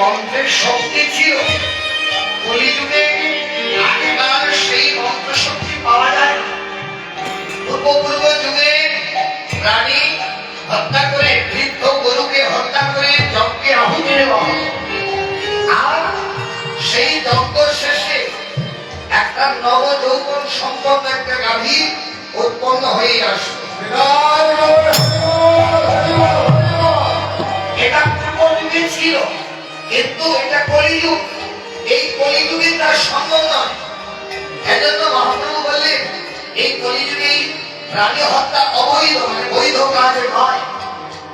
মন্ত্রের শক্তি ছিল কলিযুগে আগেকার সেই মন্ত্র শক্তি পাওয়া যায় না। পূর্ব যুগে প্রাণী হত্যা করে, বৃদ্ধ গরুকে হত্যা করে যজ্ঞে আহুতি দেওয়া হতো। আর সেই যজ্ঞ শেষে একটা নব যৌবন সম্পন্ন একটা গাভী উৎপন্ন হয়ে আসতো। এটা পূর্বযুগে ছিল, কিন্তু এটা কলিযুগ। এই কলিযুগে তার সম্ভব নয়। এজন্য মহাপ্রভু বললেন এই কলিযুগে প্রাণী হত্যা অবৈধ, মানে বৈধ কাজ নয়।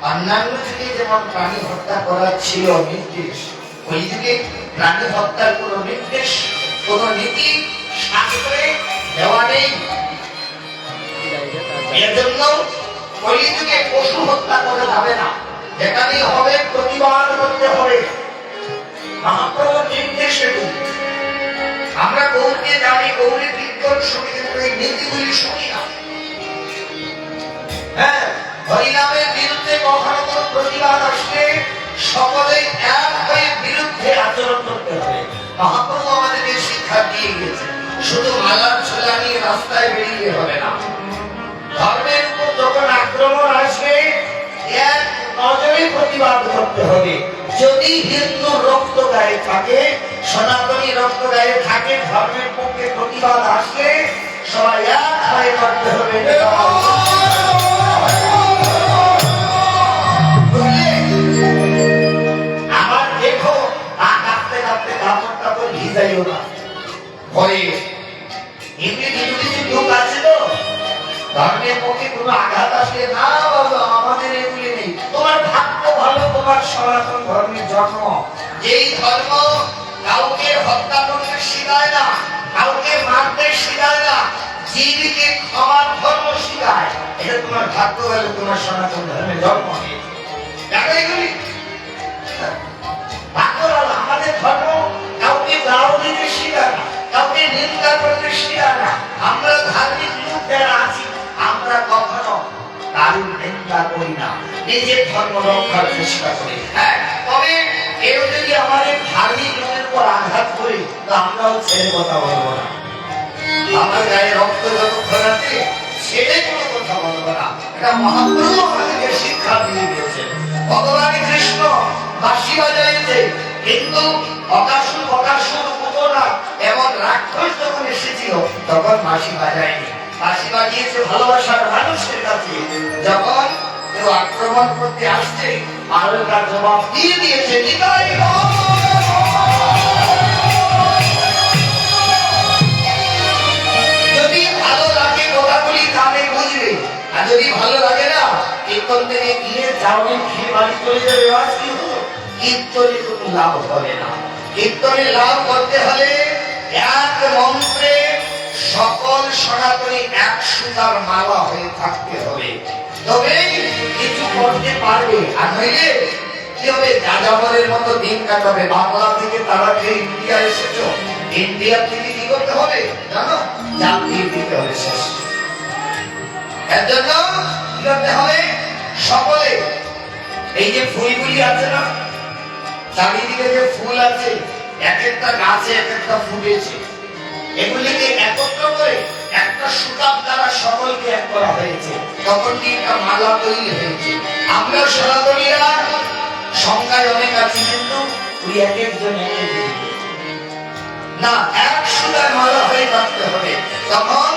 অন্যান্য যুগে যেমন প্রাণী হত্যা করা ছিল নির্দেশ, কলিযুগে প্রাণী হত্যার কোন নির্দেশ, কোন নীতি শাস্ত্রে দেওয়া নেই। এজন্য কলিযুগে পশু হত্যা করা যাবে না, যেখানেই হবে প্রতিবাদ করতে হবে। মহাপ্রভুর নির্দেশে আমরা গৌরকে জানি, গৌরী কীর্তন সমিতির এই নীতিগুলি শুনি না। হ্যাঁ, হরিনামের বিরুদ্ধে কখনো কোন প্রতিবাদ আসলে সকলে এক হয়ে বিরুদ্ধে আচরণ করতে হবে। মহাপ্রভু আমাদেরকে শিক্ষা দিয়ে গেছে, শুধু মালার ছোলা নিয়ে রাস্তায় বেরিয়ে হবে না। ধর্মের উপর যখন আক্রমণ আসবে এক নজরে প্রতিবাদ করতে হবে। যদি হিন্দু রক্ত গায়ে থাকে, সনাতনী রক্ত গায়ে থাকে, ধর্মের পক্ষে প্রতিবাদ আসলে সবাই এক হয়ে করতে হবে। আমার দেখো কাঁপতে কাঁপতে কাপড় টাপড় ভিজাইও না ভয়ে। এমনি কিছু কিছু লোক আছে তো ধর্মের পক্ষে কোনো আঘাত আসলে না বাবা আমাদের এগুলি নেই। তোমার ভাগ্য ভালো, তোমার সনাতন ধর্মের জন্ম। যেই ধর্ম কাউকে হত্যা করতে শিখায় না, কাউকে মারতে শিখায় না, জীবকে ক্ষমার ধর্ম শিখায়, এটা তোমার ভাগ্য ভালো, তোমার সনাতন ধর্মের জন্ম। দেখো এগুলি ভাগ্য ভালো। আমাদের ধর্ম কাউকে গাও দিতে শিখায় না, কাউকে নিন্দা করতে শিখায় না। আমরা ধার্মিক লোক যারা আছি আমরা কখনো কারুর নিন্দা করি না, নিজের ধর্ম রক্ষার চেষ্টা করি। হ্যাঁ, তবে কেউ যদি আমাদের ধার্মিক লোকের উপর আঘাত করে তো আমরাও ছেড়ে কথা বলবো না। আমার গায়ে রক্ত যতক্ষণ আছে ছেড়ে কোনো কথা বলবো না। এটা মহাপ্রভু আমাদেরকে শিক্ষা দিয়ে দিয়েছেন। ভগবান কৃষ্ণ বাঁশি বাজাইছে, কিন্তু অকাসুর পুতনা এমন রাক্ষস যখন এসেছিল তখন বাঁশি বাজায়নি। বাঁশি বাজিয়েছে ভালোবাসার মানুষের কাছে। যখন কেউ আক্রমণ করতে আসছে আলোকার জবাব দিয়ে দিয়েছে। যদি ভালো লাগে কথাগুলি কানে বুঝবে, আর যদি ভালো লাগে না কীর্তন থেকে গিয়ে চাউমিন খেয়ে বাড়ি চলে যাবে। আজ কি হলো? কীর্তনে কোনো লাভ হবে না। কীর্তনে লাভ করতে হলে এক মন্ত্রে সকল সনাতনী এক সুতার মালা হয়ে থাকতে হবে, তবেই কিছু করতে পারবে। আর নইলে কি হবে? যাযাবরের মতো দিন কাটাবে। বাংলা থেকে তারা যে ইন্ডিয়া এসেছ, ইন্ডিয়া থেকে কি করতে হবে জানো? জাতি দিতে হবে শেষ। এর জন্য কি করতে হবে? সকলে এই যে ফুলগুলি আছে না, চারিদিকে যে ফুল আছে, এক একটা গাছে এক একটা ফুটেছে, এগুলিকে একত্র করে একটা সুতার দ্বারা সকলকে এক করা হয়েছে, তখন কি একটা মালা তৈরি হয়েছে। আমরা সনাতনীরা সংখ্যায় অনেক আছি, কিন্তু ওই এক একজন না এক সুতায় মালা হয়ে থাকতে হবে। তখন